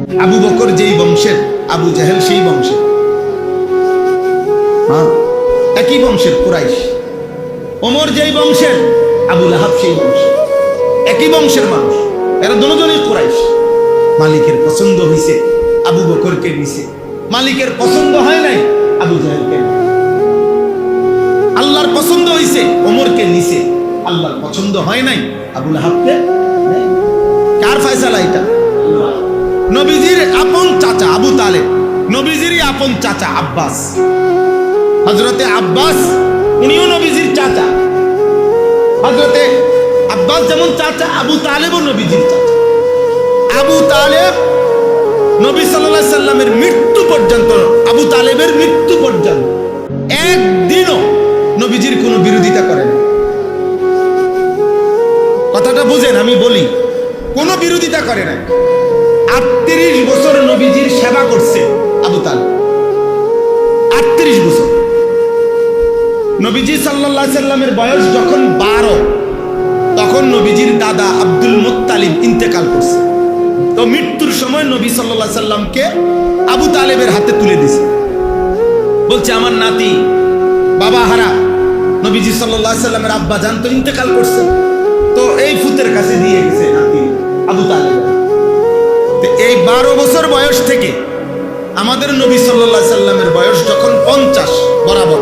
আবু বকর যেই বংশের, আবু জাহেল সেই বংশের, একই বংশের কুরাইশ। ওমর যেই বংশের, আবু লাহাব সেই বংশের, একই বংশের মানুষ, এরা দুজনই কুরাইশ। মালিকের পছন্দ হয়েছে, আবু বকরকে নিছে। মালিকের পছন্দ হয় নাই, আবু জাহেলকে। আল্লাহর পছন্দ হয়েছে, ওমরকে নিছে। আল্লাহর পছন্দ হয় নাই, আবু লাহাবকে। কার ফয়সালা এটা? নবীজির আপন চাচা আবু তালেব, নবীজিরই আপন চাচা আব্বাস, হযরতে আব্বাস, উনিও নবীজির চাচা। হযরতে আব্বাস যেমন চাচা, আবু তালেবও নবীজির চাচা। আবু তালেব নবী সাল্লাল্লাহু আলাইহি সাল্লামের মৃত্যু পর্যন্ত, আবু তালেবের মৃত্যু পর্যন্ত একদিনও নবীজির কোনো বিরোধিতা করেন। কথাটা বুঝেন, আমি বলি, কোনো বিরোধিতা করে না। 38 বছর নবীজির সেবা করছে আবু তালেব, 38 বছর। নবীজি সাল্লাল্লাহু আলাইহি সাল্লামের বয়স যখন 12, তখন নবীজির দাদা আব্দুল মুত্তালিব ইন্তেকাল করছে। তো মৃত্যুর সময় নবী সাল্লাল্লাহু আলাইহি সাল্লামকে আবু তালেবের হাতে তুলে দিছে, বলছে আমার নাতি বাবা হারা। নবীজি সাল্লাল্লাহু আলাইহি সাল্লামের আব্বা জান তো ইন্তেকাল করছে, তো এই ফুতের কাছে দিয়ে গেছে নাতি আবু তালেব। এই 12 বছর বয়স থেকে আমাদের নবী সাল্লাল্লাহু আলাইহি সাল্লামের বয়স যখন 50 বরাবর,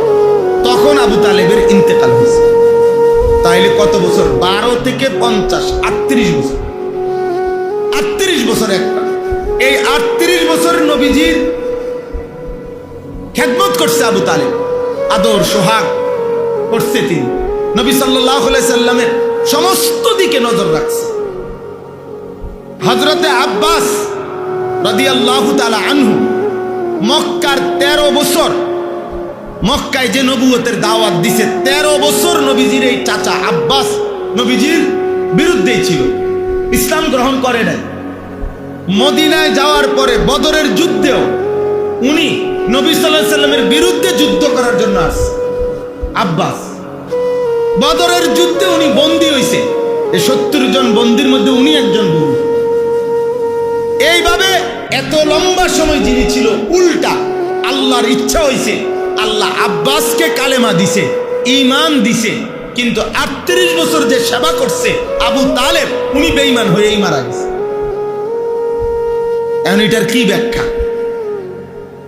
তখন আবু তালেবের ইন্তেকাল হয়েছে। তাইলে কত বছর? 12 থেকে 50, 38 বছর। 38 বছর একটা। এই 38 বছর নবীজির খেদমত করছে আবু তালেব, আদর সোহাগ করছে তিনি। নবী সাল্লাল্লাহু আলাইহি সাল্লামের সমস্ত দিকে নজর রাখছে। হযরতে আব্বাস রাদিয়াল্লাহু তাআলা আনহু মক্কার 13 বছর, মক্কায় যে নবুয়তের দাওয়াত দিছে, 13 বছর নবীজির এই চাচা আব্বাস নবীজির বিরুদ্ধেই ছিল, ইসলাম গ্রহণ করে নাই। মদিনায় যাওয়ার পরে বদরের যুদ্ধেও উনি নবী সাল্লাল্লাহু আলাইহি সাল্লামের বিরুদ্ধে যুদ্ধ করার জন্য আসছে। আব্বাস বদরের যুদ্ধে উনি বন্দী হইছে, এই 70 জন বন্দীর মধ্যে উনি একজন বন্দী। এইভাবে এত লম্বা সময় যিনি ছিল, উল্টা আল্লাহর ইচ্ছা হইছে, আল্লাহ আব্বাসকে কালেমা দিছে, ঈমান দিছে, কিন্তু 38 বছর যে সেবা করছে আবু তালেব, উনি বেঈমান হয়েই মারা গেছে। এখন এটার কি ব্যাখ্যা?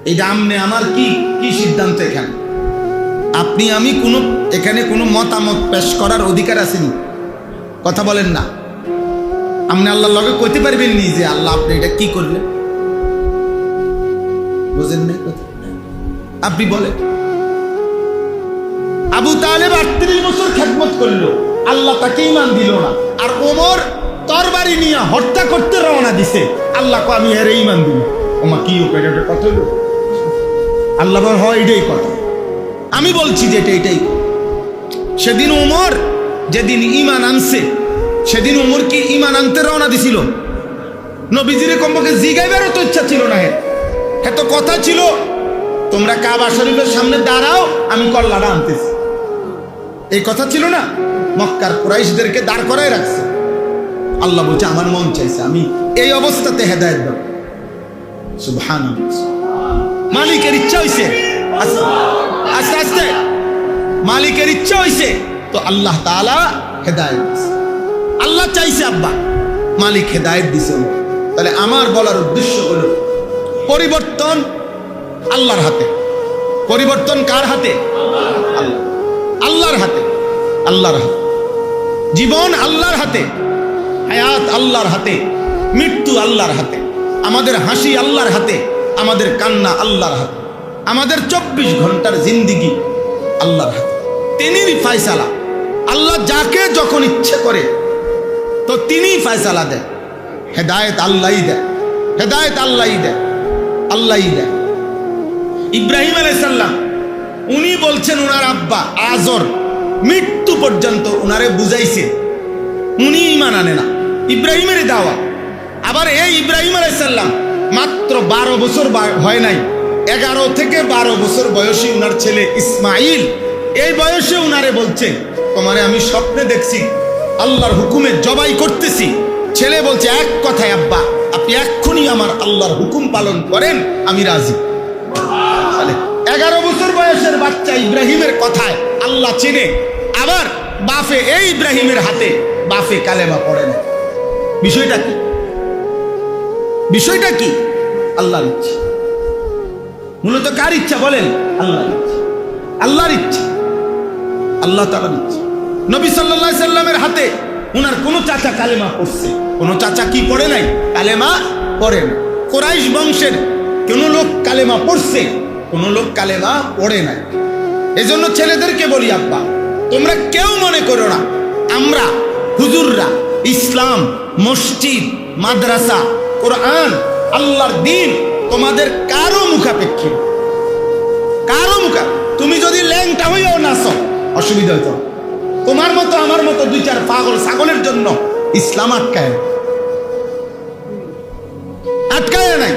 এটা আমনে আমার কি কি সিদ্ধান্ত? এখানে আপনি আমি কোনো এখানে কোনো মতামত পেশ করার অধিকার আসেনি। কথা বলেন না। আপনি আল্লাহর লগে কইতে পারবেন নি যে আল্লাহ আপনি এটা কি করলেন? বুঝেন না কথা? আপনি বলেন। আবু তালেব 38 বছর খেদমত করলো, আল্লাহ তাকে ঈমান দিল না। আর ওমর তরবারি নিয়ে হত্যা করতে রওনা দিছে, আল্লাহ কো আমি এর ঈমান দিই। ওমা কি ওটা কথা হলো? আল্লাহ বলে হয় এটাই কথা, আমি বলছি যে এটাই। সেদিন ওমর যেদিন ঈমান আনছে, সেদিন ওমর কি ঈমান আনতে রওনা দিছিল? নবীজির কমপক্ষে জিগাইবারও তো ইচ্ছা ছিল না। এত কথা ছিল, তোমরা কাবা শরীফের সামনে দাঁড়াও, আমি কল্লাটা আনতেছি, এই কথা ছিল না? মক্কার কুরাইশদেরকে দাঁড় করায় রাখছে। আল্লাহ বলছে আমার মন চাইছে আমি এই অবস্থাতে হেদায়েত দেব। সুবহানাল্লাহ। মালিকের ইচ্ছা হইছে, আস্তে আস্তে মালিকের ইচ্ছা হইছে, তো আল্লাহ তাআলা হেদায়েত দিছে। আল্লাহ চাইছে আব্বা, মালিক হেদায়েত দিছে। তাহলে আমার বলার উদ্দেশ্য হলো, পরিবর্তন আল্লাহর হাতে। পরিবর্তন কার হাতে? আল্লাহর হাতে। আল্লাহর হাতে। জীবন আল্লাহর হাতে, হায়াত আল্লাহর হাতে, মৃত্যু আল্লাহর হাতে, আমাদের হাসি আল্লাহর হাতে, আমাদের কান্না আল্লাহর হাতে, আমাদের 24 ঘন্টার জিন্দিগি আল্লাহর হাতে। তিনিই ফয়সালা। আল্লাহ যাকে যখন ইচ্ছে করে তো তিনিই ফয়সালা দেয়। হেদায়েত আল্লাহই দেয়, হেদায়েত আল্লাহই দেয়, আল্লাহই দেয়। ইব্রাহিম আলাইহিস সালাম উনি বলছেন, ওনার আব্বা আজর মৃত্যু পর্যন্ত ওনারে বুঝাইছে, উনি ঈমান আনে না, ইব্রাহিমের দাওয়া। আবার এই ইব্রাহিম আলাইহিস সালাম মাত্র 12 বছর হয় নাই, 11 থেকে 12 বছর বয়সী উনার ছেলে ইসমাইল, এই বয়সে উনারে বলছে, তোমারে আমি স্বপ্নে দেখছি আল্লাহর হুকুমে জবাই করতেছি। ছেলে বলছে এক কথায়, আব্বা আপনি এক্ষুনি আমার আল্লাহর হুকুম পালন করেন, আমি রাজি। 11 বছর বয়সের বাচ্চা ইব্রাহিমের কথায় আল্লাহ চেনে, আবার বাফে এই ইব্রাহিমের হাতে বাফে কালেমা পড়ে না। বিষয়টা কি? বিষয়টা কি? আল্লাহর ইচ্ছা। মূলত কার ইচ্ছা বলেন? আল্লাহর ইচ্ছা। আল্লাহর ইচ্ছা, আল্লাহ তাআলার ইচ্ছা। নবী সাল্লাল্লাহু আলাইহি সাল্লামের হাতে ওনার কোনো চাচা কালেমা পড়ছে? কোনো চাচা কি পড়ে নাই? কালেমা পড়ে না। কুরাইশ বংশের কোন লোক কালেমা পড়ছে? কোন লোক কালেমা পড়ে নাই। এজন্য ছেলেদেরকে বলি, আব্বা তোমরা কেউ মনে করো না আমরা হুজুররা ইসলাম, মসজিদ, মাদ্রাসা, কোরআন, আল্লাহর দ্বীন তোমাদের কারো মুখাপেক্ষী, কারো মুখা। তুমি যদি ল্যাংটা হইয়াও নাচো অসুবিধা হইতো। তোমার মতো আমার মতো 2-4 পাগল ছাগলের জন্য ইসলাম আটকায় নাই।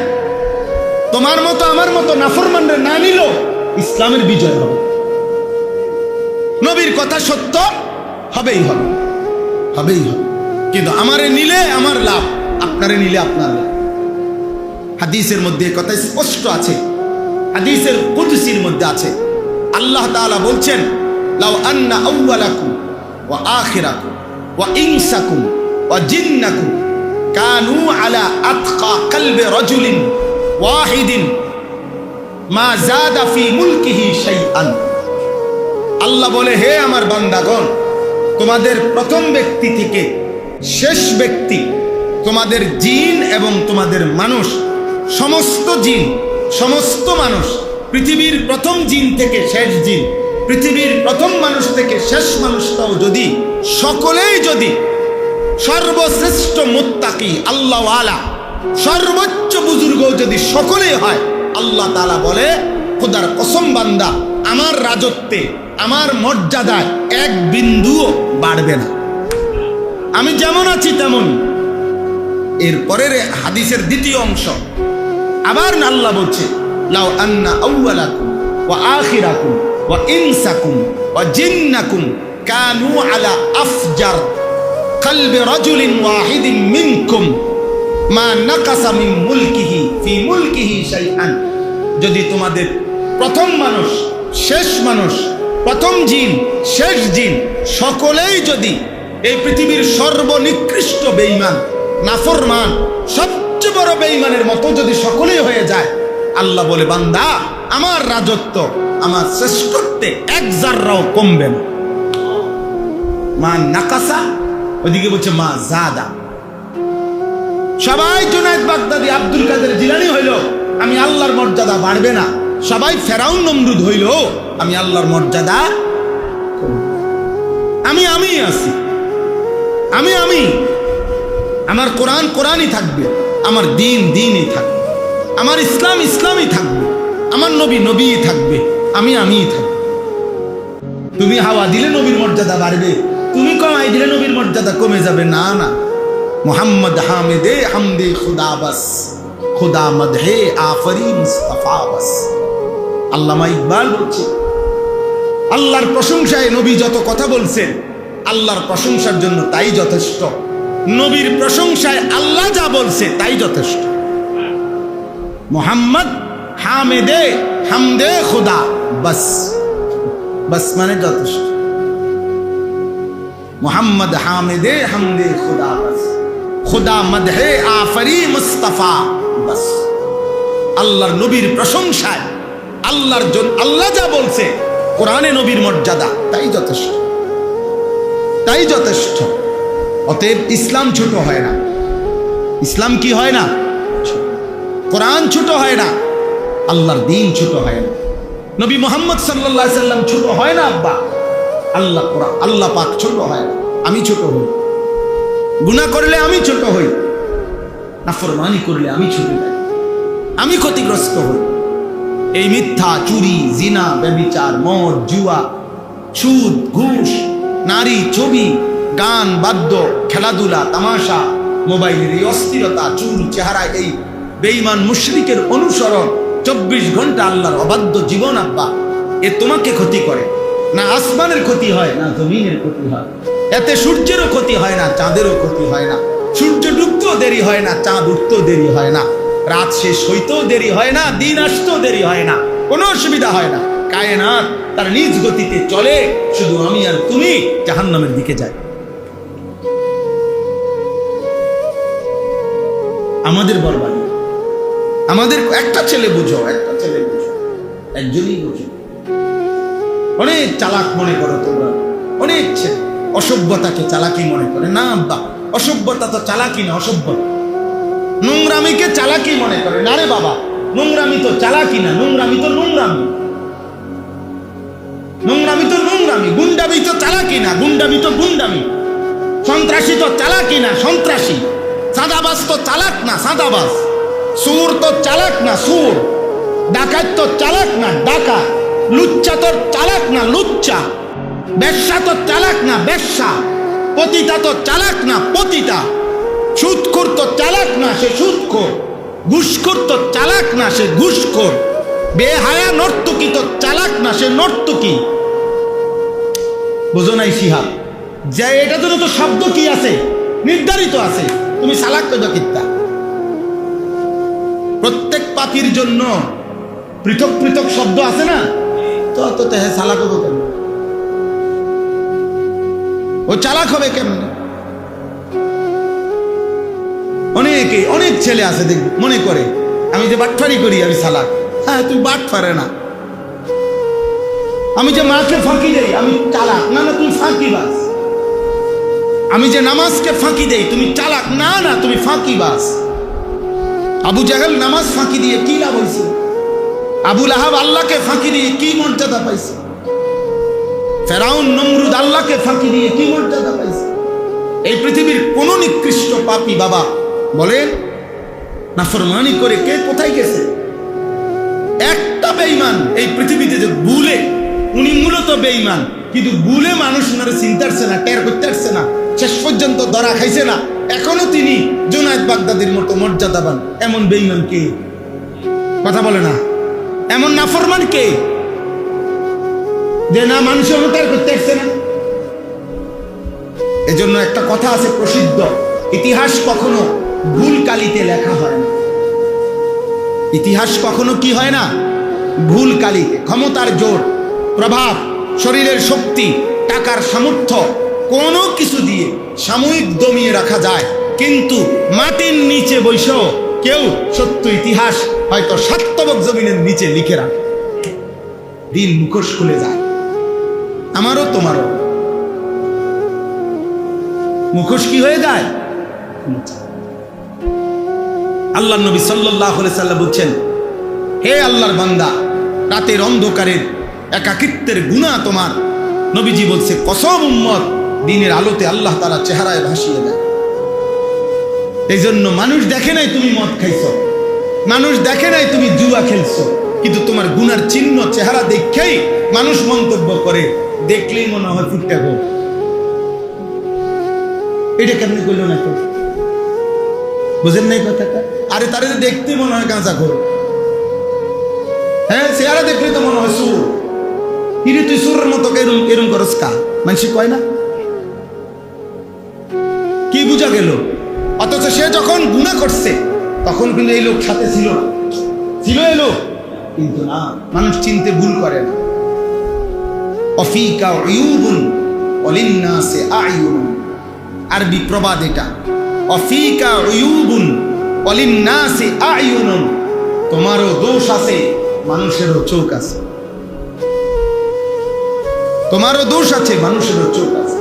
তোমার মতো আমার মতো নাফরমানরে না নিল ইসলামের বিজয় হবে। নবীর কথা সত্য হবেই হবে, হবেই হবে। কিন্তু আমারে নিলে আমার লাভ, আপনারে নিলে আপনার লাভ। হাদিসের মধ্যে কথা স্পষ্ট আছে, হাদিসের কুদসির মধ্যে আছে। আল্লাহ তাআলা বলছেন, লাউ আন্না আউওয়ালাকুম ওয়া আখিরাকুম ওয়া ইনসাকুম ওয়া জিন্নাকুম কানু আলা আতকা কলবি রাজুলিন ওয়াহিদিন মা যাদা ফি মুলকিহি শাইআন। আল্লাহ বলে, হে আমার বান্দাগণ, তোমাদের প্রথম ব্যক্তি থেকে শেষ ব্যক্তি, তোমাদের জিন এবং তোমাদের মানুষ, সমস্ত জিন, সমস্ত মানুষ, পৃথিবীর প্রথম জিন থেকে শেষ জিন, পৃথিবীর প্রথম মানুষ থেকে শেষ মানুষটাও যদি সকলেই যদি সর্বশ্রেষ্ঠ মুত্তাকি আল্লাহওয়ালা সর্বোচ্চ বুজুর্গ যদি সকলেই হয়, আল্লাহ তাআলা বলে, খোদার কসম বান্দা, আমার রাজত্বে, আমার মর্যাদায় এক বিন্দুও বাড়বে না। আমি যেমন আছি তেমন। এরপরের হাদিসের দ্বিতীয় অংশ আবার আল্লাহ বলছে, লাউ আন্না আউওয়ালাকুম ওয়া আখিরাকুম ওয়া ইনসাকুম ওয়া জিন্নাকুম কানু আলা আফজার কলবি রাজুলিন ওয়াহিদিন মিনকুম মা নাকাসা মিন মুলকিহি ফি মুলকিহি শাইআন। যদি তোমাদের প্রথম মানুষ, শেষ মানুষ, প্রথম জিন, শেষ জিন সকলেই যদি এই পৃথিবীর সর্বনিকৃষ্ট বেঈমান, নাফরমান, সবচেয়ে বড় বেঈমানের মতো যদি সকলেই হয়ে যায়, আল্লাহ বলে, বান্দা আমার রাজত্ব, আমার শ্রেষ্ঠত্বে এক জাররাও কমবে না। মা নাকাসা, ওইদিকে বলছে মা জাদা। সবাই জুনায়েদ বাগদাদি, আব্দুল কাদের জিলানী হইল, আমি আল্লাহর মর্যাদা বাড়বে না। সবাই ফেরাউন নমরুদ হইল, আমি আল্লাহর মর্যাদা, আমি আছি, আমি আমার কোরআন কোরআনই থাকবে, আমার দ্বীন দ্বীনই থাকবে, আমার ইসলাম ইসলামই থাকবে, আমার নবী নবীই থাকবে, আমি থাকবে। তুমি হাওয়া দিলে নবীর মর্যাদা বাড়বে, তুমি কমাই দিলে নবীর মর্যাদা কমে যাবে। না না, মোহাম্মদ হামিদে হামদে খুদা বাস, খুদা মদহে আফরি মুস্তাফা বাস। আল্লামা ইকবাল বলছে, আল্লাহর প্রশংসায় নবী যত কথা বলছেন, আল্লাহর প্রশংসার জন্য তাই যথেষ্ট। নবীর প্রশংসায় আল্লাহ যা বলছে তাই যথেষ্ট। মোহাম্মদ হামিদে হামদে খুদা বাস, বাস মানে যথেষ্ট। মোহাম্মদ হামিদে হামদে খুদা বাস, খুদা মদহে আফরি মুস্তাফা বাস। আল্লাহর নবীর প্রশংসায়, আল্লাহর জন্য আল্লাহ যা বলছে, কোরআনে নবীর মর্যাদা তাই যথেষ্ট, তাই যথেষ্ট। অতএব ইসলাম ছোট হয় না। ইসলাম কি হয় না? কোরআন ছোট হয় না, আল্লাহর দ্বীন ছোট হয় না, নবী মুহাম্মদ সাল্লাল্লাহু আলাইহি সাল্লাম ছোট হয় না। আব্বা, আল্লাহ কোরআন, আল্লাহ পাক ছোট হয় না। আমি ছোট হই, গুনাহ করলে আমি ছোট হই, নাফরমানি করলে আমি ছোট যাই, আমি ক্ষতিগ্রস্ত হই। এই মিথ্যা, চুরি, জিনা, ব্যভিচার, মদ, জুয়া, সুদ, ঘুষ, নারী, ছবি, গান, বাদ্য, খেলাধুলা, তামাশা, মোবাইলের এই অস্থিরতা, চুল চেহারায় এই বেঈমান মুশরিকের অনুসরণ, 24 ঘন্টা আল্লাহর অবাধ্য জীবন, আব্বা, এ তোমাকে ক্ষতি করে না। আসমানের ক্ষতি হয় না, জমিনের ক্ষতি হয়। এতে সূর্যেরও ক্ষতি হয় না, চাঁদেরও ক্ষতি হয় না। সূর্য ডুবতেও দেরি হয় না, চাঁদ উঠতেও দেরি হয় না, রাত শেষ হইতেও দেরি হয় না, দিন আসতেও দেরি হয় না, কোনো অসুবিধা হয় না। কায়নাত তার নিজ গতিতে চলে, শুধু আমি আর তুমি জাহান্নামের দিকে যাই। আমাদের বরবাদি, আমাদের একটা ছেলে বুঝো, একটা ছেলে বুঝো, একজনই বুঝো। অনেক চালাক মনে করো তোমরা, অনেক ছেলে অসভ্যতাকে চালাকি মনে করে। না আব্বা, অসভ্যতা তো চালাকি না, অসভ্যতা। নোংরামিকে চালাকি মনে করে। না রে বাবা, নোংরামি তো চালাকি না, নোংরামি তো নোংরামি, নোংরামি তো নোংরামি। গুন্ডামি তো চালাকি না, গুন্ডামি তো গুন্ডামি। সন্ত্রাসী তো চালাকি না, সন্ত্রাসী। সাদাবাজ তো চালাক না, সাদাবাজ। সুর তো চালাক না, সুর। ডাকাত তো চালাক না, ডাকাত। লুচ্চা তো চালাক না, লুচ্চা। বেশ্যা তো চালাক না, বেশ্যা। পতিতা তো চালাক না, পতিতা। সুদখোর তো চালাক না, সে সুদখোর। ঘুষখোর তো চালাক না, সে ঘুষখোর। বেহায়া নর্তকী তো চালাক না, সে নর্তকী। বুঝো নাই সিহাব যে এটা জন্য তো শব্দ কি আছে, নির্ধারিত আছে। তুমি চালাক তো কিত্তা। প্রত্যেক পাপীর জন্য পৃথক পৃথক শব্দ আছে না, তো চালাক হবে কেন? ও চালাক হবে কেমন? অনেক ছেলে আছে দেখবি মনে করে আমি যে বাটফারি করি আমি চালাক। হ্যাঁ, তুই বাটফারে না। আমি যে মাকে ফাঁকি দেই আমি চালাক। না না, তুমি ফাঁকিবাজ। আমি যে নামাজকে ফাঁকি দেই তুমি চালাক। না না, তুমি ফাঁকিবাজ। আবু জাহেল নামাজ ফাঁকি দিয়ে কি লাভ হয়েছে? আবুল আহাব আল্লাহকে ফাঁকি দিয়ে কি মর্যাদা পাইছে? ফেরাউন নমরুদ আল্লাহকে ফাঁকি দিয়ে কি মর্যাদা পাইছে? এই পৃথিবীর কোন নিকৃষ্ট পাপী বাবা বলেন নাফরমানি করে কে কোথায় গেছে? একটা বেঈমান এই পৃথিবীতে যে ভুলে, উনি মূলত বেঈমান, কিন্তু ভুলে মানুষ ওনারে চিনতে পারছে না, টের করতে পারছে না, শেষ পর্যন্ত ধরা খাইছে না। এখনো তিনি জুনায়েদ বাগদাদির মতো মর্যাদাবান। এমন বেঈমান কে? কথা বলে না। এমন নাফরমান কে যে না মানুষের টের করতে পারছে না? এজন্য একটা কথা আছে প্রসিদ্ধ, ইতিহাস কখনো ভুল কালিতে লেখা হয় না। ইতিহাস কখনো কি হয় না? ভুল কালিতে। ক্ষমতার জোর, প্রভাব, শরীরের শক্তি, টাকার সামর্থ্য, কোনো কিছু দিয়ে সাময়িক দমিয়ে রাখা যায়, কিন্তু মাটির নিচে বসেও কেউ সত্য ইতিহাস হয়তো সাতবক জমিনের নিচে লিখে রাখে। দিন মুখোশ খুলে যায়, আমারও তোমারও মুখোশ কি হয়ে যায়? আল্লাহ নবী সাল্লাল্লাহু আলাইহি সাল্লাম বলছেন, হে আল্লাহর বান্দা, রাতের অন্ধকারের একাকিত্বের গুনাহ তোমার। নবীজি বলছে, কসম উম্মত, দিনের আলোতে আল্লাহ তাআলা চেহারায় ভাসিয়ে দেয়। এই জন্য মানুষ দেখে নাই তুমি মদ খাইছো, মানুষ দেখে নাই তুমি জুয়া খেলছো, কিন্তু তোমার গুনার চিহ্ন চেহারা দেখেই মানুষ মন্তব্য করে, দেখলেই মনে হয় ফুটতে গো। এটা কেমনি করলো না তো? বুঝেন নাই কথাটা? আরে তারে দেখতে মনে হয় গাঁজা খোর। হ্যাঁ, চেহারা দেখলে তো মনে হয় সুর। ইরে তুই সুরের মতো এরম করস কা? মানুষ কয় না? কি বুঝা গেল? অথচ সে যখন গুনাহ করছে তখন কিন্তু এই লোক সাথে ছিল না, ছিল এই লোক, কিন্তু না, মানুষ চিনতে ভুল করে না। অফিকা উয়ুবুন ওয়ালিন্নাসি আয়ুন, আরবি প্রবাদ এটা। অফিকা উয়ুবুন ওয়ালিন্নাসি আয়ুন, তোমারও দোষ আছে, মানুষেরও চোখ আছে। তোমারও দোষ আছে, মানুষেরও চোখ আছে।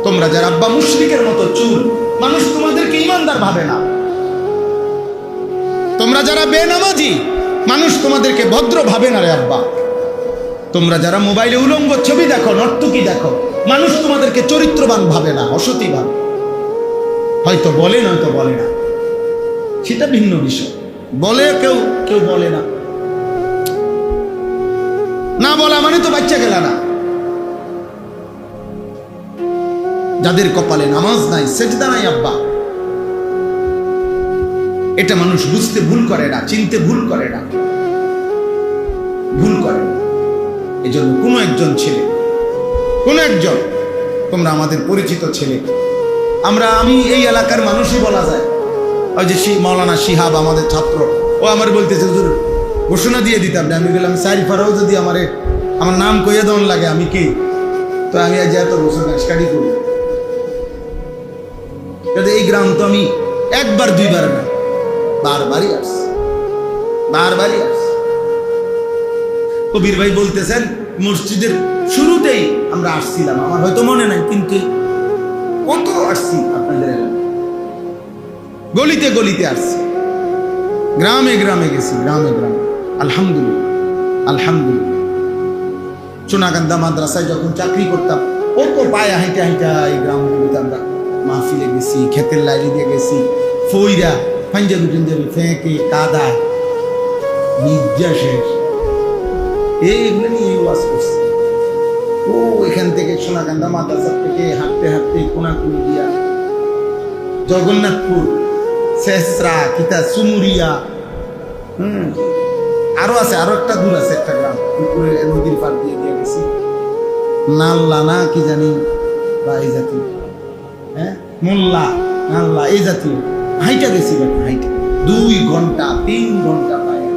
তোমরা যারা আব্বা মুশরিকের মতো চুল, মানুষ তোমাদেরকে ইমানদার ভাবে না। তোমরা যারা বেনামাজি, মানুষ তোমাদেরকে ভদ্র ভাবে না রে আব্বা। তোমরা যারা মোবাইলে উলঙ্গ ছবি দেখো, নর্তকী দেখো, মানুষ তোমাদেরকে চরিত্রবান ভাবে না, অসতী ভাবে। হয়তো বলে, নয়তো বলে না, সেটা ভিন্ন বিষয়। বলে কেউ, কেউ বলে না। না বলা মানে তো বাচ্চা গেলা না। যাদের কপালে নামাজ নাই, সেজদা নাই আব্বা, এটা মানুষ বুঝতে ভুল করে না, চিনতে ভুল করে না, ভুল করে না। এই জন্য কোনো একজন ছেলে, কোনো একজন, তোমরা আমাদের পরিচিত ছেলে, আমি এই এলাকার মানুষই বলা যায়। ওই যে মৌলানা শিহাব আমাদের ছাত্র, ও আমার বলতেছে হুজুর ঘোষণা দিয়ে দিতাম না। আমি বললাম সাইফারাও যদি আমার নাম কইয়া দেওয়ান লাগে আমি কে, তো আমি আজ এত বছর কাটি করি। এই গ্রাম তো আমি একবার দুইবার না, বারবারই আসছি। কবির ভাই বলতেছেন মসজিদের শুরুতেই আমরা আসছিলাম, আমার হয়তো মনে নাই, কিন্তু কত আসছি আপনাদের এলাকায়, গলিতে গলিতে আসছি, গ্রামে গ্রামে গেছি, গ্রামে গ্রামে। আলহামদুলিল্লাহ সোনাকান্দা মাদ্রাসায় যখন চাকরি করতাম, কত পায়ে হাইটা হাইটা এই গ্রামগুলোতে আমরা মাহফিলে গেছি, ক্ষেতের লাইনে দিয়ে গেছি, ফইরা পাঞ্জাবি টাঞ্জাবি ফেঁকে কাদায় নির্যা শেষ, এইগুলো নিয়ে ওয়াজ করছি। ও এখান থেকে সোনাকান্দা মাদ্রাসা থেকে হাঁটতে হাঁটতে কোনাকুনি দিয়া জগন্নাথপুর, শেষরা, কিতা সুমুরিয়া, আরো আছে, আরো একটা দূর আছে একটা গ্রাম, নদীর পার দিয়ে দিয়ে গেছি, নাল্লা না কি জানি বা এই জাতীয়, হ্যাঁ মোল্লা নাল্লা এই জাতীয় হাইটা গেছি, হাইটা 2 ঘন্টা 3 ঘন্টা পায়ে।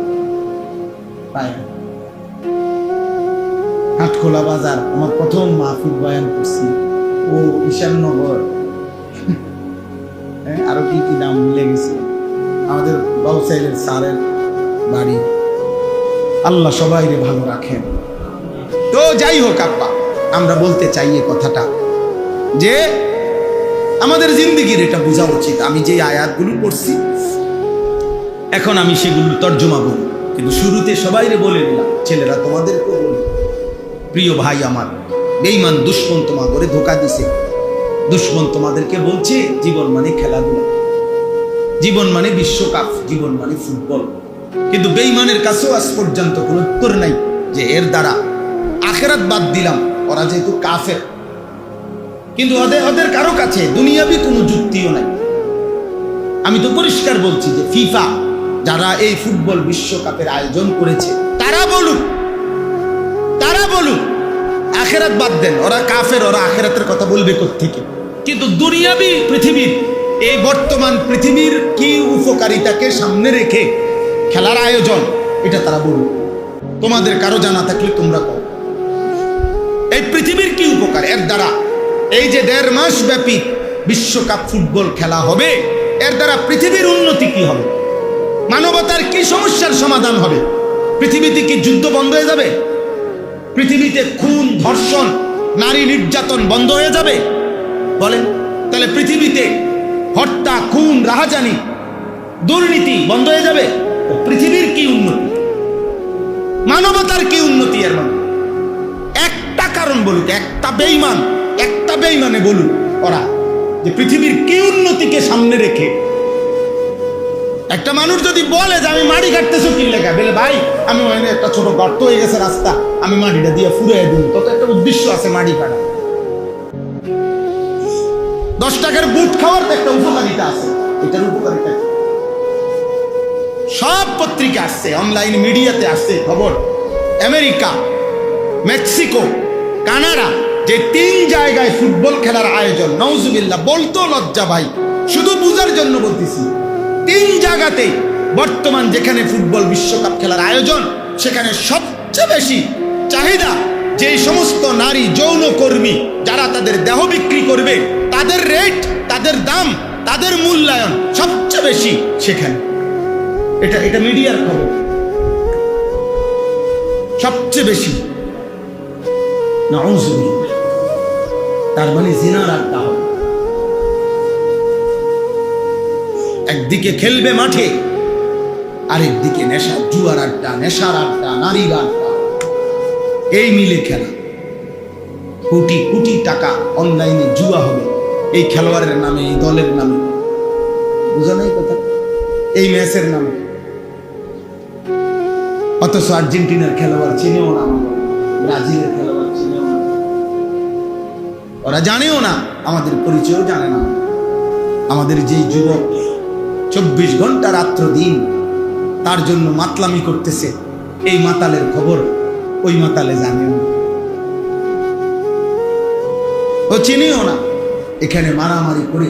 হাটখোলা বাজার আমার প্রথম মাহফিল বয়ান করছি, ও ঈশাননগর, আরো কি কি নাম ভুলে গেছি, আমাদের বাউসাইলের স্যারের বাড়ি। আল্লাহ সবাইরে ভালো রাখেন। তো যাই হোক আব্বা, আমরা বলতে চাই এই কথাটা যে আমাদের জিন্দেগির এটা বোঝা উচিত। আমি যে আয়াতগুলো পড়ছি এখন আমি সেগুলো তর্জমা বলি, কিন্তু শুরুতে সবাইরে বলে নিলাম, ছেলেরা তোমাদেরকেও বলি, প্রিয় ভাই আমার, বেঈমান দুশ্মন তোমাদের ধোঁকা দিছে। দুশ্মন তোমাদেরকে বলছে জীবন মানে খেলাধুলা, জীবন মানে বিশ্বকাপ, জীবন মানে ফুটবল। কিন্তু বেঈমানের কাছেও আজ পর্যন্ত কোনো উত্তর নাই যে এর দ্বারা আখিরাত বাদ দিলাম, ওরা যেহেতু কাফের, কিন্তু ওদের কারো কাছে দুনিয়াবি কোনো যুক্তিও নাই। আমি তো পরিষ্কার বলছি যে ফিফা যারা এই ফুটবল বিশ্বকাপের আয়োজন করেছে তারা বলুক আখিরাত বাদ দেন, ওরা কাফের, ওরা আখিরাতের কথা বলবে কোত্থেকে? কিন্তু দুনিয়াবি পৃথিবীর, এই বর্তমান পৃথিবীর কি উপকারিতাকে সামনে রেখে খেলার আয়োজন, এটা তারা বলুক। তোমাদের কারো জানা থাকলে তোমরা কও, এই পৃথিবীর কি উপকার এর দ্বারা? এই যে 1.5 মাস ব্যাপী বিশ্বকাপ ফুটবল খেলা হবে, এর দ্বারা পৃথিবীর উন্নতি কি হবে? মানবতার কি সমস্যার সমাধান হবে? পৃথিবীতে কি যুদ্ধ বন্ধ হয়ে যাবে? পৃথিবীতে খুন, ধর্ষণ, নারী নির্যাতন বন্ধ হয়ে যাবে? বলেন, তাহলে পৃথিবীতে হত্যা, খুন, রাহাজানি, দুর্নীতি বন্ধ হয়ে যাবে? পৃথিবীর কি উন্নতি, মানবতার কি উন্নতি? এর মানে একটা কারণ বলুক, একটা বেঈমানে বলুক ওরা যে পৃথিবীর কি উন্নতিকে সামনে রেখে। একটা মানুষ যদি বলে যে আমি মাটি কাটতেছো কি লেখা, বলে ভাই আমি ওখানে একটা ছোট গর্ত হয়ে গেছে রাস্তা, আমি মাটিটা দিয়ে ফুরিয়ে দিই, তত একটা উদ্দেশ্য আছে মাটি কাটা। 10 টাকার বুট খাওয়ার তো একটা উপকারিতা আছে, এটার উপকারিতা সব পত্রিকা আসছে, অনলাইন মিডিয়াতে আসছে খবর। আমেরিকা, মেক্সিকো, কানাডা, যে 3 জায়গায় ফুটবল খেলার আয়োজন, নাউজুবিল্লাহ, বলতো লজ্জা ভাই, শুধু বুঝার জন্য বলতেছি। 3 জায়গাতে বর্তমান যেখানে ফুটবল বিশ্বকাপ খেলার আয়োজন, সেখানে সবচেয়ে বেশি চাহিদা যে সমস্ত নারী যৌনকর্মী যারা তাদের দেহ বিক্রি করবে, তাদের রেট, তাদের দাম, তাদের মূল্যায়ন সবচেয়ে বেশি সেখানে। এটা মিডিয়ার খবর, সবচেয়ে বেশি। নাউজুবিল্লাহ, তার মানে জিনার আড্ডা হবে। একদিকে খেলবে মাঠে, আরেকদিকে নেশা, জুয়ার আড্ডা, নেশার আড্ডা, নারীর আড্ডা, এই মিলে খেলা। কোটি কোটি টাকা অনলাইনে জুয়া হবে এই খেলোয়াড়ের নামে, এই দলের নামে, বুঝো নাই কথা, এই ম্যাচের নামে। অথচ আর্জেন্টিনার খেলোয়াড় চিনেও না, ব্রাজিলের খেলোয়াড় চিনেও না, ওরা জানেও না, আমাদের পরিচয়ও জানে না। আমাদের যেই যুবক 24 ঘন্টা রাত্র দিন তার জন্য মাতলামি করতেছে, এই মাতালের খবর ওই মাতালে জানেও না, ও চিনেও না। এখানে মারামারি করে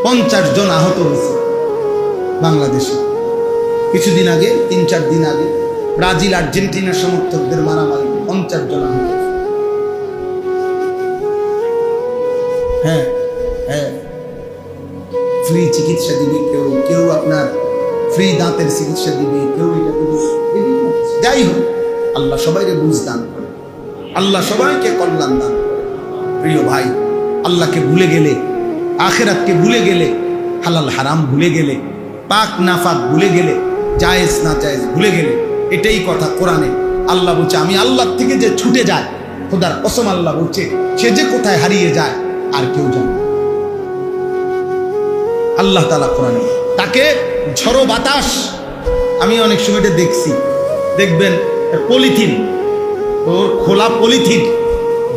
50 জন আহত হয়েছে বাংলাদেশে। কিছুদিন আগে, 3-4 দিন আগে ব্রাজিল আর্জেন্টিনার সমর্থকদের মারামারি 50 জন আহত হয়েছে। হ্যাঁ হ্যাঁ, ফ্রি চিকিৎসা দিবে কেউ, কেউ আপনার ফ্রি দাঁতের চিকিৎসা দিবে, কেউ এটা দিবে। যাই হোক, আল্লাহ সবাইকে বুঝ দান করে, আল্লাহ সবাইকে কল্যাণ দান করে। প্রিয় ভাই, আল্লাহকে ভুলে গেলে, আখিরাতকে ভুলে গেলে, হালাল হারাম ভুলে গেলে, পাক নাফাক ভুলে গেলে, জায়েজ না জায়েজ ভুলে গেলে, এটাই কথা কোরআনে আল্লাহ বলছে, আমি আল্লাহ থেকে যে ছুটে যায়, খোদার কসম আল্লাহ বলছে, সে যে কোথায় হারিয়ে যায় আর কেউ জানে না। আল্লাহ তাআলা কোরআনে তাকে ঝড়ো বাতাস, আমি অনেক সময় এটা দেখছি, দেখবেন পলিথিন, ওর খোলা পলিথিন,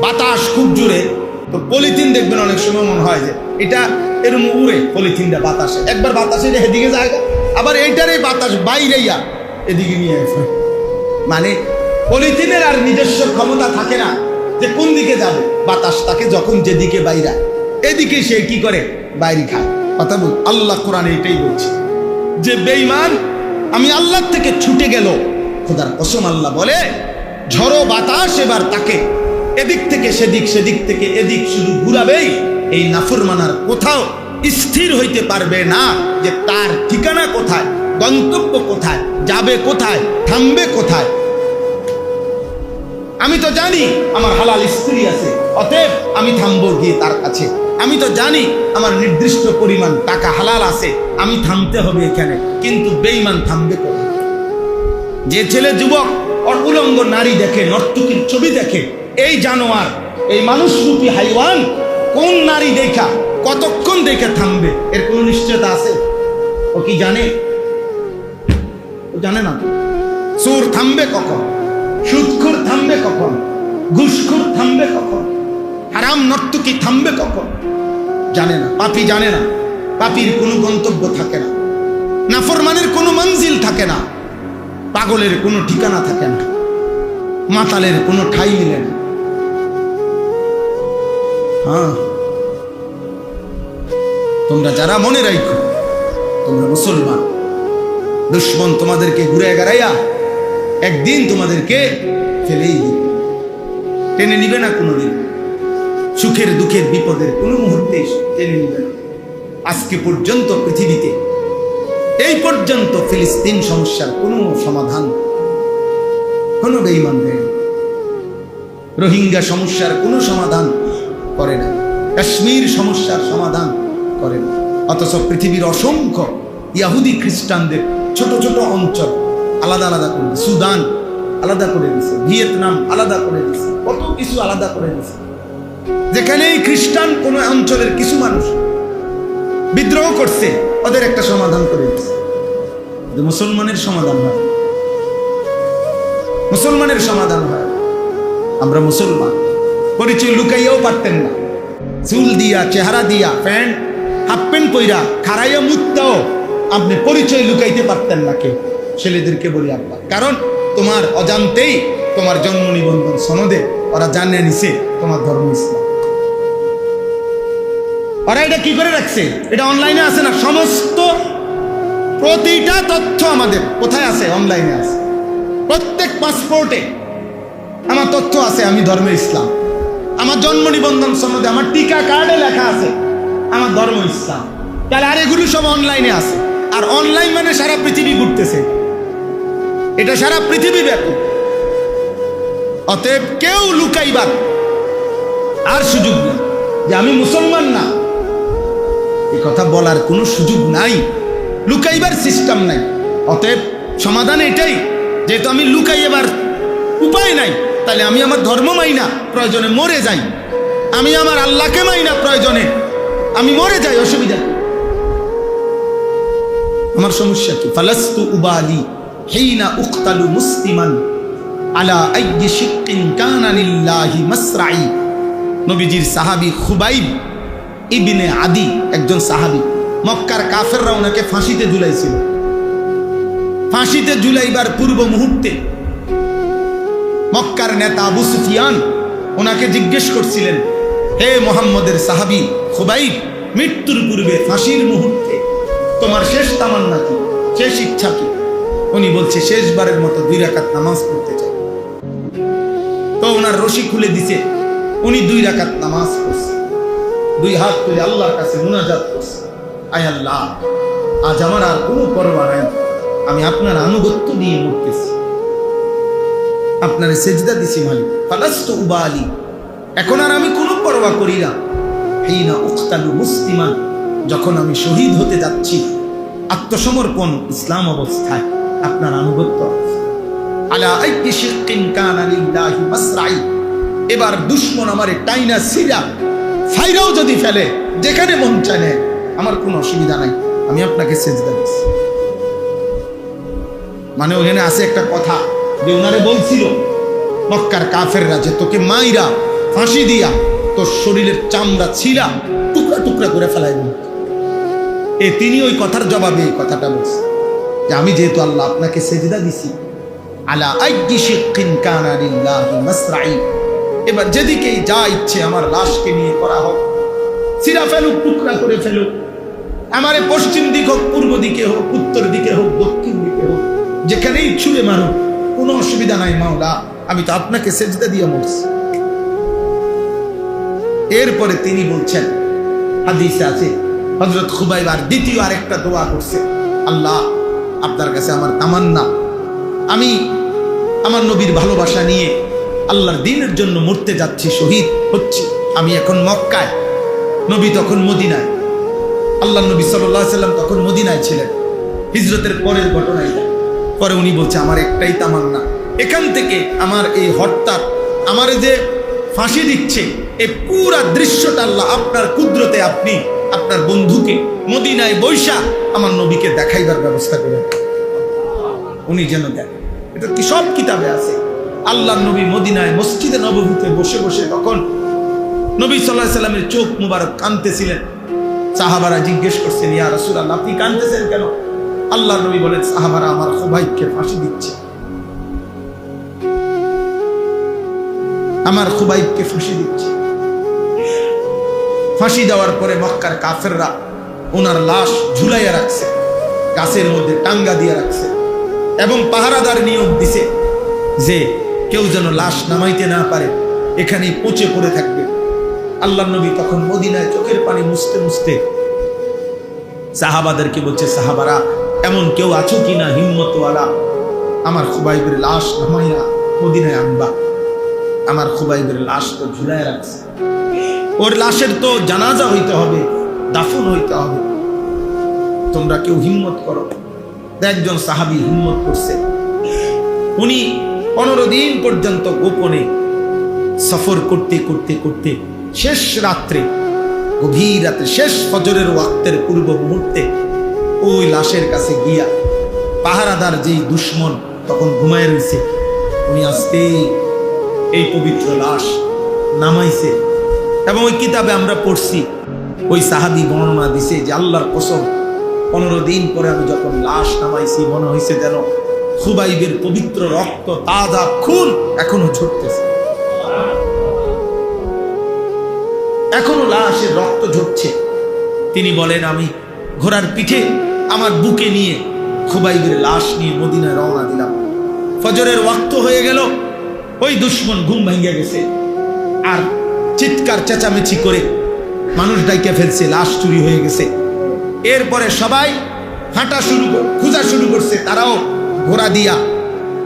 বাতাস খুব জোরে, তো পলিথিন দেখবেন অনেক সময় মনে হয় যে এটা এরম উড়ে, পলিথিনটা বাতাসে, একবার বাতাসে এদিকে যায়, আবার এইটার এই বাতাস বাইরেইয়া এদিকে নিয়ে আসে। মানে পলিথিনের আর নিজস্ব ক্ষমতা থাকে না যে কোন দিকে যাবে, বাতাস তাকে যখন যেদিকে বাইরে, এদিকে সে কি করে, বাইরে খায়। কথা বল, আল্লাহ কোরআনে এটাই বলছে যে বেঈমান আমি আল্লাহ থেকে ছুটে গেল, খোদার কসম আল্লাহ বলে, ঝড়ো বাতাস এবার তাকে এদিক থেকে সেদিক, সেদিক থেকে এদিক শুধু ঘুরাবেই। এই নাফরমানার কোথাও স্থির হইতে পারবে না যে তার ঠিকানা কোথায়, গন্তব্য কোথায়, যাবে কোথায়, থামবে কোথায়। আমি তো জানি আমার হালাল স্ত্রী আছে, অতএব আমি থামবো গিয়ে তার কাছে। আমি তো জানি আমার নির্দিষ্ট পরিমাণ টাকা হালাল আছে, আমি থামতে হবে এখানে। কিন্তু বেঈমান থামবে কোথায়? যে ছেলে যুবক উলঙ্গ নারী দেখে, নর্তকীর ছবি দেখে, এই জানোয়ার, এই মানুষরূপী হাইওয়ান কোন নারী দেখা কতক্ষণ দেখে থামবে, এর কোনো নিশ্চয়তা আছে? ও কি জানে? ও জানে না। চোর থামবে কখন? সুদখোর থামবে কখন? ঘুষখোর থামবে কখন? হারাম নর্তকী থামবে কখন? জানে না। পাপী জানে না। পাপীর কোনো গন্তব্য থাকে না, নাফরমানের কোনো মঞ্জিল থাকে না, পাগলের কোনো ঠিকানা থাকে না, মাতালের কোনো ঠাই মিলে না। হ্যাঁ, তোমরা যারা মনে রাখো তোমরা মুসলমান, দুশ্মন তোমাদেরকে ঘুরে গড়াইয়া একদিন তোমাদেরকে ফেলেই দিবে, টেনে নিবে না কোনোদিন। সুখের দুঃখের বিপদের কোনো মুহূর্তে টেনে নিবে না। আজকে পর্যন্ত পৃথিবীতে এই পর্যন্ত ফিলিস্তিন সমস্যার কোনো সমাধান কোনো বেঈমান দেয়, রোহিঙ্গা সমস্যার কোনো সমাধান করে না, কাশ্মীর সমস্যার সমাধান করে না। অথচ পৃথিবীর অসংখ্য ইহুদি খ্রিস্টানদের ছোট ছোট অঞ্চল আলাদা আলাদা করে, সুদান আলাদা করে দিছে, ভিয়েতনাম আলাদা করে দিছে, কত কিছু আলাদা করে দিছে। যেখানে এই খ্রিস্টান কোন অঞ্চলের কিছু মানুষ বিদ্রোহ করছে, ওদের একটা সমাধান করে দিছে। মুসলমানের সমাধান হয়, মুসলমানের সমাধান হয়। আমরা মুসলমান, পরিচয় লুকাইয়াও পারতেন না, চুল দিয়া, চেহারা দিয়া, প্যান্ট হাফ প্যান্ট পইরা খাড়াইয়া মুততেও আপনি পরিচয় লুকাইতে পারতেন না কেউ। ছেলেদেরকে বলি আব্বা, কারণ তোমার অজান্তেই তোমার জন্ম নিবন্ধন সনদে ওরা জানিয়ে নিছে তোমার ধর্ম ইসলাম। ওরা এটা কি করে রাখছে? এটা অনলাইনে আছে না? সমস্ত প্রতিটা তথ্য আমাদের কোথায় আছে? অনলাইনে আছে। প্রত্যেক পাসপোর্টে আমার তথ্য আছে, আমি ধর্মের ইসলাম। আমার জন্ম নিবন্ধন সনদে, আমার টিকা কার্ডে লেখা আছে আমার ধর্ম ইসলাম। তাহলে আর এগুলো সব অনলাইনে আছে। আর অনলাইন মানে সারা পৃথিবী ঘুরতেছে, এটা সারা পৃথিবী ব্যাপী। অতএব কেউ লুকাইবার আর সুযোগ নেই যে আমি মুসলমান না, এই কথা বলার কোনো সুযোগ নাই, লুকাইবার সিস্টেম নাই। অতএব সমাধান এটাই, যেহেতু আমি লুকাইবার উপায় নাই, তাহলে আমি আমার ধর্ম মাই না, প্রয়োজনে মরে যাই। আমি আমার আল্লাহকে মাই না, প্রয়োজনে আমি মরে যাই, অসুবিধা। আমার সমস্যা কি? ফালাস্তু উবালি হিনা উকতালু মুসলিমান আলা আইয়ি শিক্কিন কানা লিল্লাহি মাসরাই। নবীজির সাহাবী খুবাইব ইবনে আদি একজন সাহাবী, মক্কার কাফেররা ওনাকে ফাঁসিতে ঝুলাইছিল। ফাঁসিতে ঝুলাইবার পূর্ব মুহূর্তে মক্কার নেতা আবু সুফিয়ান ওনাকে জিজ্ঞেস করছিলেন, হে মুহাম্মদের সাহাবী খুবাইব, মৃত্যুর পূর্বে ফাঁসির মুহূর্তে তোমার শেষ তামান্না কি, শেষ ইচ্ছা কি? উনি বলছে শেষবারের মতো 2 রাকাত নামাজ পড়তে চাই। তো ওনার রশি খুলে দিছে, উনি 2 রাকাত নামাজ পড়ছে, 2 হাত তুলে আল্লাহর কাছে মুনাজাত করছে, আয় আল্লাহ, আজ আমার আর কোনো পরোয়া নাই, আমি আপনার আনুগত্য নিয়ে মরতেছি, আপনার সেজদা দিছি মালিক, ফালাস্তু উবালি, এখন আর আমি কোনো পরোয়া করি না। হিনা উকতালু মুসলিমান, যখন আমি শহীদ হতে যাচ্ছি, আত্মসমর্পণ ইসলাম অবস্থায় আপনার আনুগত্য আছে। আলা আইয়ি শিক্কিন কানা লিল্লাহি মাসরাই, এবার দুশমন আমারে টাইনা সিরা ফাইরাও যদি ফেলে, যেখানে মন চায় নেয়, আমার কোনো অসুবিধা নাই, আমি আপনাকে সেজদা দিচ্ছি। মানে ওখানে আছে একটা কথা যে ওনারে বলছিল মক্কার কাফেররা যে তোকে মাইরা ফাঁসি দিয়া তোর শরীরের চামড়া ছিঁড়া টুকরা টুকরা করে ফেলাই দিন। তিনি ওই কথার জবাবে এই কথাটা বলছে যে আমি যেহেতু আল্লাহ আপনাকে সেজদা দিছি, আলা আইয়ি শিক্কিন কানা লিল্লাহি মাসরাই, এবার যেদিকেই যা ইচ্ছে আমার লাশকে নিয়ে করা হোক, ছিঁড়া ফেলুক, টুকরা করে ফেলুক, আমারে পশ্চিম দিক হোক, পূর্ব দিকে হোক, উত্তর দিকে হোক, দক্ষিণ দিকে হোক, যেখানেই ছুঁড়ে মারুক, কোনো অসুবিধা নাই মাওলা, আমি তো আপনাকে সেজদা দিয়ে মরছি। এরপরে তিনি বলছেন, হাদিসে আছে, হযরত খুবাইব আর দ্বিতীয় আরেকটা দোয়া করছে, আল্লাহ আপনার কাছে আমার তামান্না, আমি আমার নবীর ভালোবাসা নিয়ে আল্লাহর দ্বীনের জন্য মরতে যাচ্ছি, শহীদ হচ্ছি। আমি এখন মক্কায়, নবী তখন মদিনায়, আল্লাহ নবী সাল্লাল্লাহু আলাইহি সাল্লাম তখন মদিনায় ছিলেন, হিজরতের পরের ঘটনা এটা। পরে উনি বলছে আমার একটাই তামান্না, এখান থেকে আমার এই হরতাল, আমার যে ফাঁসি দিচ্ছে, এই পুরা দৃশ্যটা আল্লাহ আপনার কুদরতে আপনি আপনার বন্ধুকে মদিনায় বৈশা আমার নবীকে দেখাইবার ব্যবস্থা করেন, উনি যেন দেখেন। এটা কি সব কিতাবে আছে। আল্লাহ নবী মদিনায় মসজিদে নববীতে বসে বসে তখন নবী সাল্লাল্লাহু আলাইহি সাল্লামের চোখ মুবারক কাঁদতেছিলেন। সাহাবারা জিজ্ঞেস করছেন, ইয়া রাসূলুল্লাহ, আপনি কাঁদতেছেন কেন? আল্লাহ নবী বলেন, সাহাবারা আমার খুবাইবকে ফাঁসি দিচ্ছে, আমার খুবাইবকে ফাঁসি দিচ্ছে। ফাঁসি দেওয়ার পরে মক্কার কাফেররা ওনার লাশ ঝুলাইয়া রাখছে, গাছের মধ্যে টাঙ্গা দিয়ে রাখছে, এবং পাহারাদার নিয়োগ দিছে যে কেউ যেন লাশ নামাইতে না পারে, এখানেই পচে পড়ে থাকবে। আল্লাহ নবী তখন মদিনায় চোখের পানি মুছতে মুছতে সাহাবাদেরকে বলছে, সাহাবারা এমন কেউ আছো কিনা হিম্মতওয়ালা, আমার খুবাইবের লাশ নামাইয়া মদিনায় আনবা। আমার খুবাইবের লাশ তো ঝুলায় রাখছে, ওর লাশের তো জানাজা হইতে হবে, দাফন হইতে হবে, তোমরা কেউ হিম্মত করো। একজন সাহাবী হিম্মত করছে, উনি 15 দিন পর্যন্ত গোপনে সফর করতে করতে করতে শেষ রাত্রে, গভীর রাতে, শেষ ফজরের ওয়াক্তের পূর্ব মুহূর্তে ওই লাশের কাছে গিয়া, পাহারাদার যেই দুশ্মন তখন ঘুমায় রয়েছে, উনি আসতেই এই পবিত্র লাশ নামাইছে। এবং ওই কিতাবে আমরা পড়ছি, ওই সাহাবী বর্ণনা দিছে যে আল্লাহর কসম, 15 দিন পরে আমি যখন লাশ নামাইছি, মনে হয়েছে যেন খুবাইবের পবিত্র রক্ত, তাজা খুন এখনো ঝরতেছে, এখনো লাশের রক্ত ঝরছে। তিনি বলেন, আমি ঘোড়ার পিঠে আমার বুকে নিয়ে খুবাইবের লাশ নিয়ে মদিনায় রওনা দিলাম। ফজরের ওয়াক্ত হয়ে গেল, ওই দুশ্মন ঘুম ভেঙে গেছে, আর চিৎকার চেঁচামেচি করে মানুষ ডাইকে ফেলছে, লাশ চুরি হয়ে গেছে। এরপরে সবাই হাঁটা শুরু খোঁজা শুরু করছে, তারাও ঘোড়া দিয়া।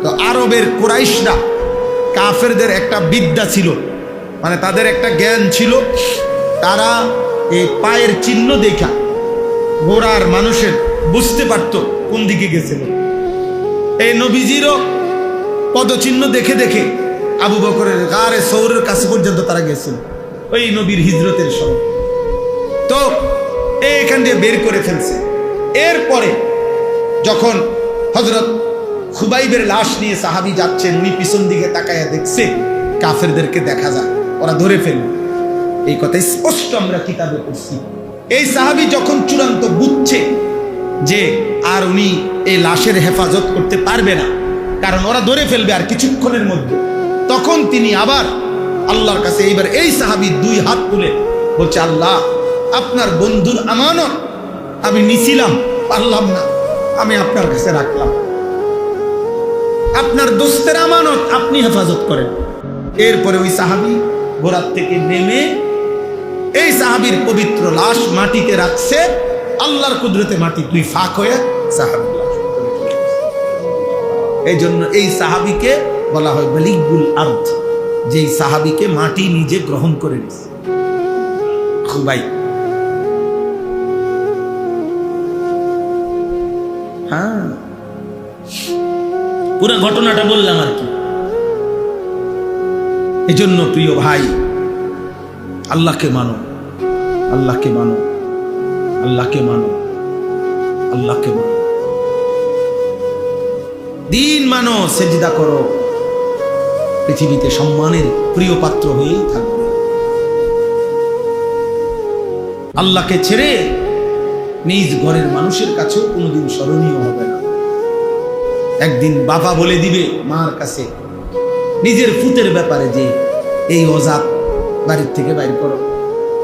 তো আরবের কুরাইশরা, কাফেরদের একটা বিদ্যা ছিল, মানে তাদের একটা জ্ঞান ছিল, তারা এই পায়ের চিহ্ন দেখা ঘোড়ার মানুষের বুঝতে পারতো কোন দিকে গেছিল। এই নবীজিরও পদচিহ্ন দেখে দেখে আবু বকরের গারে সৌরের কাছে পর্যন্ত তারা গেছিল ওই নবীর হিজরতের সময়। তো এখান দিয়ে বের করে ফেলছে। এরপরে যখন হযরত খুবাইবের লাশ নিয়ে সাহাবী যাচ্ছেন, উনি পিছন দিকে তাকায়া দেখছে কাফেরদেরকে দেখা যায়, ওরা ধরে ফেলল। এই কথা স্পষ্ট আমরা কিতাবে পড়ছি। এই সাহাবী যখন চূড়ান্ত বুঝছে যে আর উনি এই লাশের হেফাজত করতে পারবে না, কারণ ওরা ধরে ফেলবে আর কিছুক্ষণের মধ্যে, তখন তিনি আবার আল্লাহর কাছে এইবার এই সাহাবী দুই হাত তুলে বলছে, আল্লাহ আপনার বন্ধুর আমানত আমি নিছিলাম, পারলাম না, আমি আপনার কাছে রাখলাম। আপনার দোস্তের আমানত আপনি হেফাজত করেন। এরপরে ওই সাহাবী ঘোড়ার থেকে নেমে এই সাহাবীর পবিত্র লাশ মাটিতে রাখছে। আল্লাহর কুদরতে মাটি দুই ফাঁক হয়ে সাহাবী লাশ। এই জন্য এই সাহাবীকে বলা হয় বালিগুল আরদ, যেই সাহাবীকে মাটি নিজে গ্রহণ করে নিছে। খুবাই, হ্যাঁ, পুরো ঘটনাটা বললাম আর কি। এই জন্য প্রিয় ভাই, আল্লাহকে মানো, আল্লাহকে মানো, আল্লাহকে মানো, আল্লাহকে মানো, দিন মানো, সেজদা করো, পৃথিবীতে সম্মানের প্রিয় পাত্র হয়েই থাকবে। আল্লাহকে ছেড়ে নিজ ঘরের মানুষের কাছেও কোনোদিন স্মরণীয় হবে না। একদিন বাবা বলে দিবে মার কাছে নিজের ফুতের ব্যাপারে যে এই অজাত বাড়ির থেকে বাইর করো,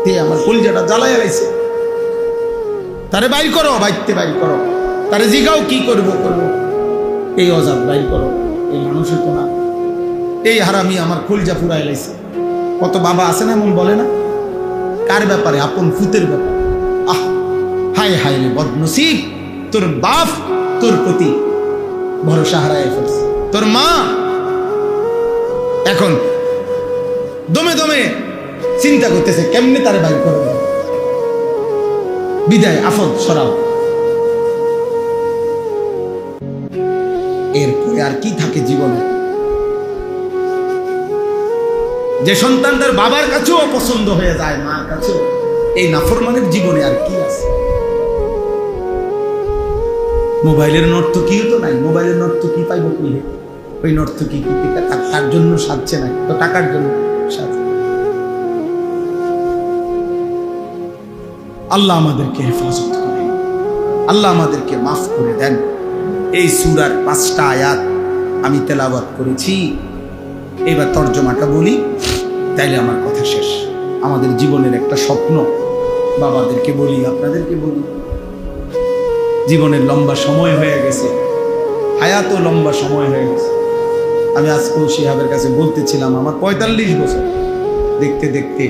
তে আমার কলিজাটা জ্বালায় আলাইছে, তারে বাইর করো, বাইরতে বাইর করো, তারে জিগাও কি করবো করবো, এই অজাত বাইর করো, এই মানুষের তো না, এই হারামি আমার কলিজা পুরাই লাইছে। কত বাবা আছে না এমন বলে না? কার ব্যাপারে? আপন ফুতের ব্যাপারে। আহ, হায় হায় রে বদনসিব, তোর বাপ তোর প্রতি ভরসা হারায় ফেলছে, তোর মা এখন দমে দমে চিন্তা করতেছে কেমনে তারে বাইর করে দেয়। বিদায়, আফদ সরাও। এরপরে আর কি থাকে জীবনে? যে সন্তান তার বাবার কাছেও অপছন্দ হয়ে যায়, মার কাছেও, এই নাফরমানের জীবনে আর কি আছে? মোবাইলের নর্তকীও তো নাই। মোবাইলের নর্তকী পাইব কি? ওই নর্তকী কি তার জন্য সাজছে না, তো টাকার জন্য সাজছে। আল্লাহ আমাদেরকে হেফাজত করেন, আল্লাহ আমাদেরকে মাফ করে দেন। এই সূরার 5টা আয়াত আমি তেলাওয়াত করেছি, এবার তর্জমাটা বলি, তাইলে আমার কথা শেষ। আমাদের জীবনের একটা স্বপ্ন, বাবাদেরকে বলি, আপনাদেরকে বলি, জীবনের লম্বা সময় হয়ে গেছে, হায়াতও লম্বা সময় হয়ে গেছে। আমি আজকেও শিহাবের কাছে বলতেছিলাম, আমার 45 বছর, দেখতে দেখতে